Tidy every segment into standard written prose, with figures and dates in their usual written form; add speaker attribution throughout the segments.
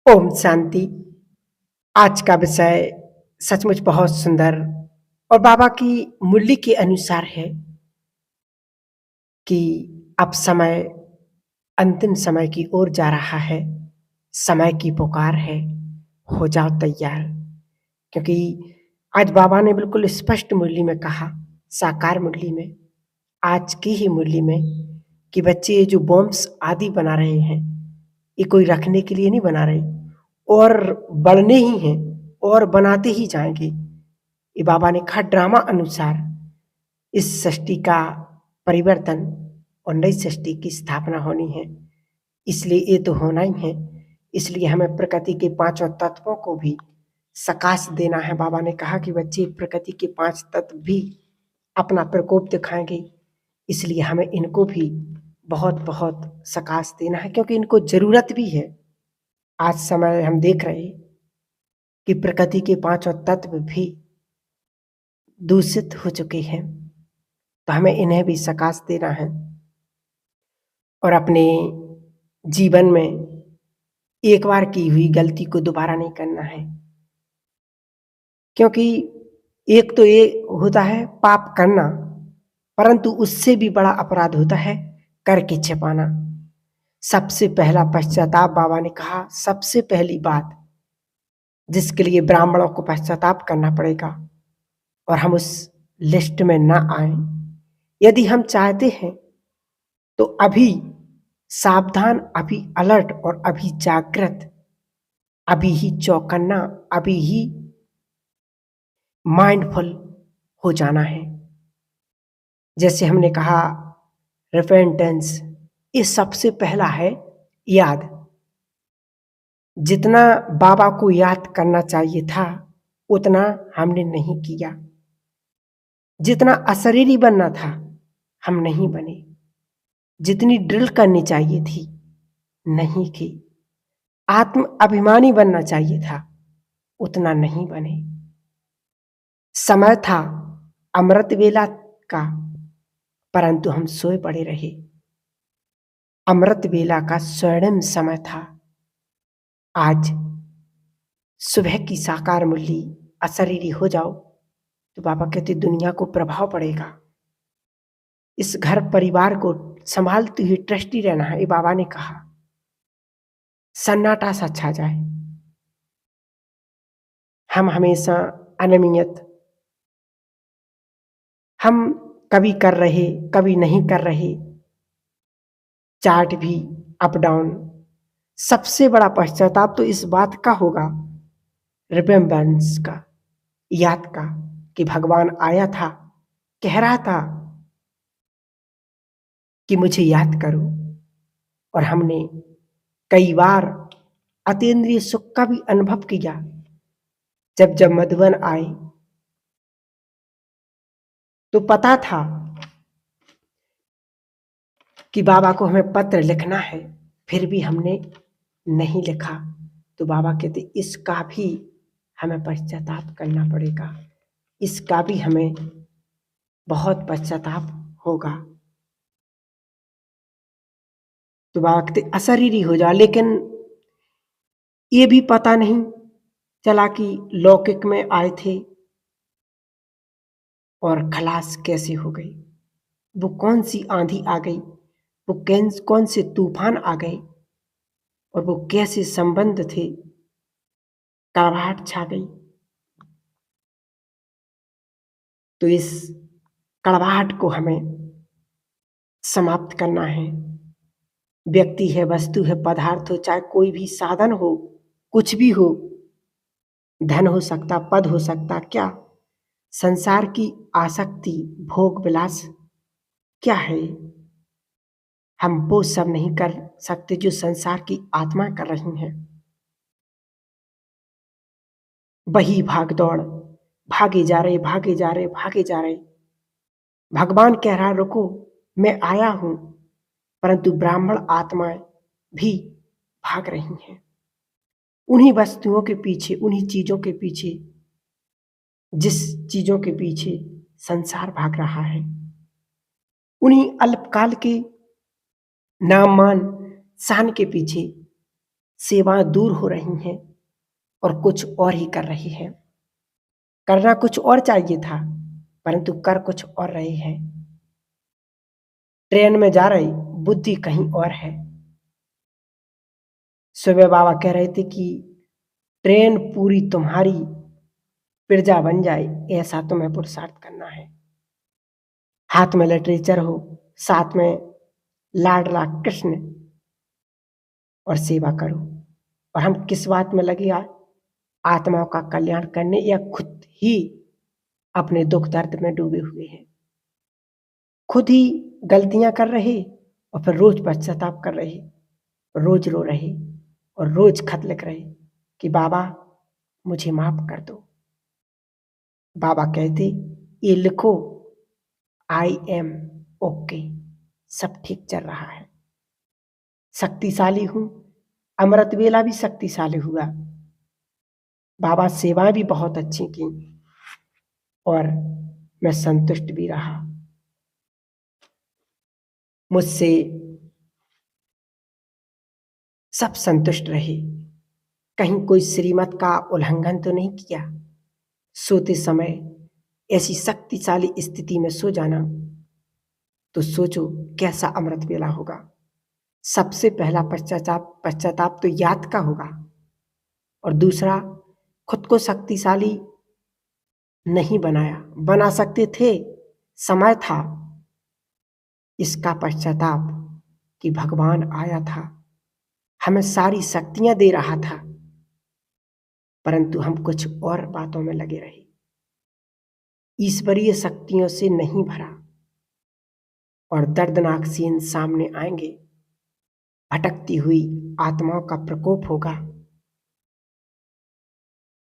Speaker 1: ओम शांति। आज का विषय सचमुच बहुत सुंदर और बाबा की मूल्य के अनुसार है कि अब समय अंतिम समय की ओर जा रहा है। समय की पुकार है, हो जाओ तैयार। क्योंकि आज बाबा ने बिल्कुल स्पष्ट मुरली में कहा, साकार मुरली में, आज की ही मुरली में, कि बच्चे ये जो बॉम्ब्स आदि बना रहे हैं, ये कोई रखने के लिए नहीं बना रहे और बढ़ने ही हैं और बनाते ही जाएंगे। ये बाबा ने कहा ड्रामा अनुसार इस सृष्टि का परिवर्तन और नई सृष्टि की स्थापना होनी है, इसलिए ये तो होना ही है। इसलिए हमें प्रकृति के पांचों तत्वों को भी सकाश देना है। बाबा ने कहा कि बच्चे प्रकृति के पांच तत्व भी अपना प्रकोप दिखाएंगे, इसलिए हमें इनको भी बहुत बहुत सकाश देना है, क्योंकि इनको जरूरत भी है। आज समय हम देख रहे हैं कि प्रकृति के पांचों तत्व भी दूषित हो चुके हैं, तो हमें इन्हें भी सकाश देना है और अपने जीवन में एक बार की हुई गलती को दोबारा नहीं करना है। क्योंकि एक तो ये होता है पाप करना, परंतु उससे भी बड़ा अपराध होता है करके छिपाना। सबसे पहला पश्चाताप, बाबा ने कहा सबसे पहली बात जिसके लिए ब्राह्मणों को पश्चाताप करना पड़ेगा और हम उस लिस्ट में ना आए। यदि हम चाहते हैं तो अभी सावधान, अभी अलर्ट और अभी जागृत, अभी ही चौकन्ना, अभी ही माइंडफुल हो जाना है। जैसे हमने कहा रिपेंटेंस, ये सबसे पहला है याद। जितना बाबा को याद करना चाहिए था उतना हमने नहीं किया। जितना अशरीरी बनना था हम नहीं बने। जितनी ड्रिल करनी चाहिए थी नहीं की। आत्म अभिमानी बनना चाहिए था उतना नहीं बने। समय था अमृत वेला का, परंतु हम सोए पड़े रहे। अमृत वेला का स्वर्णिम समय था। आज सुबह की साकार मुरली अशरीरी हो जाओ तो बाबा कहते दुनिया को प्रभाव पड़ेगा। इस घर परिवार को संभालती हुई ट्रस्टी रहना है। ये बाबा ने कहा सन्नाटा सा छा जाए, हम हमेशा अनियमित, हम कभी कर रहे कभी नहीं कर रहे, चार्ट भी अप डाउन। सबसे बड़ा पश्चाताप तो इस बात का होगा, रिमेम्बरेंस का, याद का, कि भगवान आया था, कह रहा था कि मुझे याद करो, और हमने कई बार अतीन्द्रिय सुख का भी अनुभव किया। जब जब मधुबन आए तो पता था कि बाबा को हमें पत्र लिखना है, फिर भी हमने नहीं लिखा। तो बाबा कहते इसका भी हमें पश्चाताप करना पड़ेगा, इसका भी हमें बहुत पश्चाताप होगा। तो बाबा कहते अशरीरी हो जा। लेकिन ये भी पता नहीं चला कि लौकिक में आए थे और खलास कैसे हो गई। वो कौन सी आंधी आ गई, वो कौन से तूफान आ गए, और वो कैसे संबंध थे, कड़वाहट छा गई। तो इस कड़वाहट को हमें समाप्त करना है। व्यक्ति है, वस्तु है, पदार्थ हो, चाहे कोई भी साधन हो, कुछ भी हो, धन हो सकता, पद हो सकता, क्या संसार की आसक्ति, भोग विलास क्या है। हम वो सब नहीं कर सकते जो संसार की आत्मा कर रही हैं। वही भाग दौड़, भागे जा रहे, भागे जा रहे, भागे जा रहे। भगवान कह रहा रुको, मैं आया हूं, परंतु ब्राह्मण आत्माएं भी भाग रही हैं उन्हीं वस्तुओं के पीछे, उन्हीं चीजों के पीछे, जिस चीजों के पीछे संसार भाग रहा है। उन्हीं अल्पकाल के नाम मान शान के पीछे सेवाएं दूर हो रही हैं और कुछ और ही कर रही हैं। करना कुछ और चाहिए था, परंतु कर कुछ और रहे हैं। ट्रेन में जा रही बुद्धि कहीं और है। सुबह बाबा कह रहे थे कि ट्रेन पूरी तुम्हारी प्रजा बन जाए, ऐसा तुम्हें पुरुषार्थ करना है। हाथ में लिटरेचर हो, साथ में लाडला कृष्ण, और सेवा करो। और हम किस बात में लगे आज? आत्माओं का कल्याण करने, या खुद ही अपने दुख दर्द में डूबे हुए हैं। खुद ही गलतियां कर रहे और फिर रोज पश्चाताप कर रहे, रोज रो रहे और रोज खत लिख रहे कि बाबा मुझे माफ कर दो। बाबा कहते ये लिखो, आई एम ओके, सब ठीक चल रहा है, शक्तिशाली हूं। अमृत वेला भी शक्तिशाली हुआ। बाबा सेवाएं भी बहुत अच्छी की और मैं संतुष्ट भी रहा। मुझसे सब संतुष्ट रहे। कहीं कोई श्रीमत का उल्लंघन तो नहीं किया। सोते समय ऐसी शक्तिशाली स्थिति में सो जाना, तो सोचो कैसा अमृत वेला होगा। सबसे पहला पश्चाताप पश्चाताप तो याद का होगा, और दूसरा खुद को शक्तिशाली नहीं बनाया। बना सकते थे, समय था। इसका पश्चाताप कि भगवान आया था, हमें सारी शक्तियां दे रहा था, परंतु हम कुछ और बातों में लगे रहे, ईश्वरीय शक्तियों से नहीं भरा। और दर्दनाक सीन सामने आएंगे, भटकती हुई आत्माओं का प्रकोप होगा,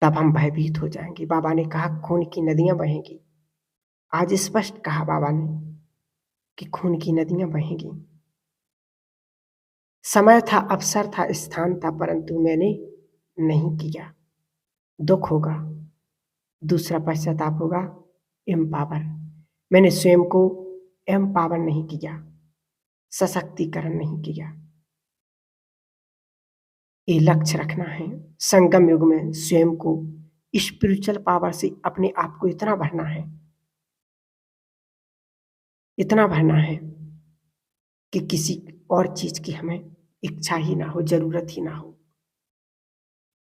Speaker 1: तब हम भयभीत हो जाएंगे। बाबा ने कहा खून की नदियां बहेंगी। आज स्पष्ट कहा बाबा ने कि खून की नदियां बहेंगी। समय था, अवसर था, स्थान था, परंतु मैंने नहीं किया। दुख होगा। दूसरा पश्चाताप होगा एम्पावर। मैंने स्वयं को एम्पावर नहीं किया, सशक्तिकरण नहीं किया। ये लक्ष्य रखना है। संगम युग में स्वयं को स्पिरिचुअल पावर से अपने आप को इतना भरना है, इतना भरना है कि किसी और चीज की हमें इच्छा ही ना हो, जरूरत ही ना हो।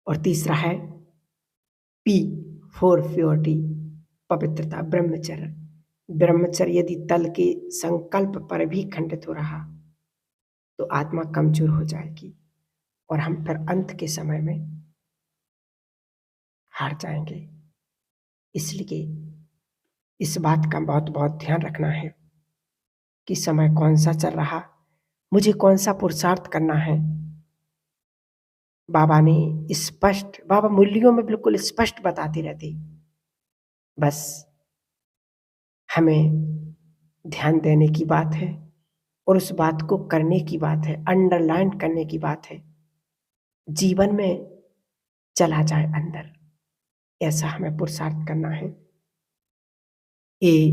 Speaker 1: और तीसरा है पी फॉर प्योरिटी, पवित्रता, ब्रह्मचर्य। ब्रह्मचर्य यदि तल के संकल्प पर भी खंडित हो रहा, तो आत्मा कमजोर हो जाएगी और हम फिर अंत के समय में हार जाएंगे। इसलिए इस बात का बहुत बहुत ध्यान रखना है कि समय कौन सा चल रहा, मुझे कौन सा पुरुषार्थ करना है। बाबा ने स्पष्ट, बाबा मूल्यों में बिल्कुल स्पष्ट बताते रहते, बस हमें ध्यान देने की बात है और उस बात को करने की बात है, अंडरलाइन करने की बात है, जीवन में चला जाए अंदर, ऐसा हमें पुरुषार्थ करना है। ये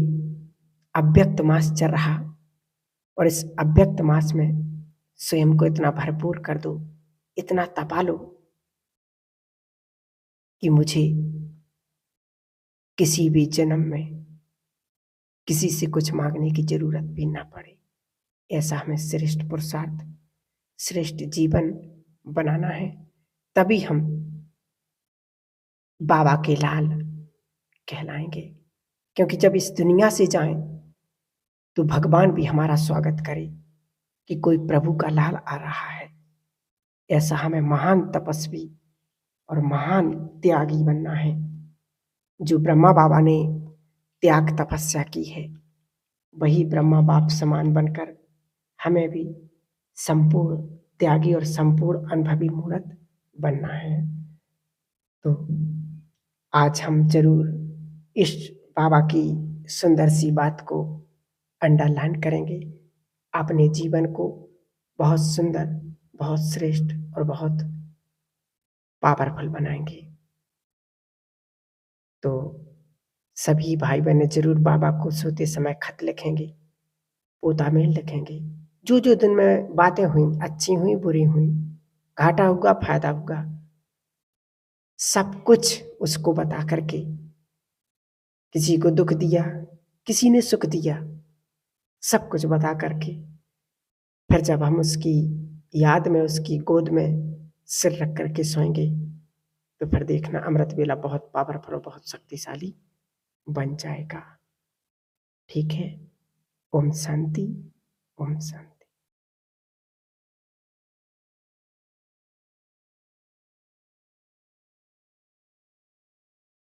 Speaker 1: अव्यक्त मास चल रहा और इस अव्यक्त मास में स्वयं को इतना भरपूर कर दो, इतना तपा लो कि मुझे किसी भी जन्म में किसी से कुछ मांगने की जरूरत भी ना पड़े। ऐसा हमें श्रेष्ठ पुरुषार्थ, श्रेष्ठ जीवन बनाना है। तभी हम बाबा के लाल कहलाएंगे। क्योंकि जब इस दुनिया से जाएं तो भगवान भी हमारा स्वागत करे कि कोई प्रभु का लाल आ रहा है। ऐसा हमें महान तपस्वी और महान त्यागी बनना है। जो ब्रह्मा बाबा ने त्याग तपस्या की है, वही ब्रह्मा बाप समान बनकर हमें भी संपूर्ण त्यागी और संपूर्ण अनुभवी मूर्त बनना है। तो आज हम जरूर इस बाबा की सुंदर सी बात को अंडरलाइन करेंगे, अपने जीवन को बहुत सुंदर, बहुत श्रेष्ठ और बहुत पावरफुल बनाएंगे। तो सभी भाई बहनें जरूर बाबा को सोते समय खत लिखेंगे, पोता मेल लिखेंगे। जो जो दिन में बातें हुई, अच्छी हुई बुरी हुई, घाटा हुआ, फ़ायदा हुआ, सब कुछ उसको बता कर के, किसी को दुःख दिया, किसी ने सुख दिया, सब कुछ बता कर के फिर जब हम उसकी याद में, उसकी गोद में सिर रख कर के सोएँगे, तो फिर देखना अमृत वेला बहुत पावरफुल और बहुत शक्तिशाली बन जाएगा। ठीक है? ओम शांति, ओम शांति।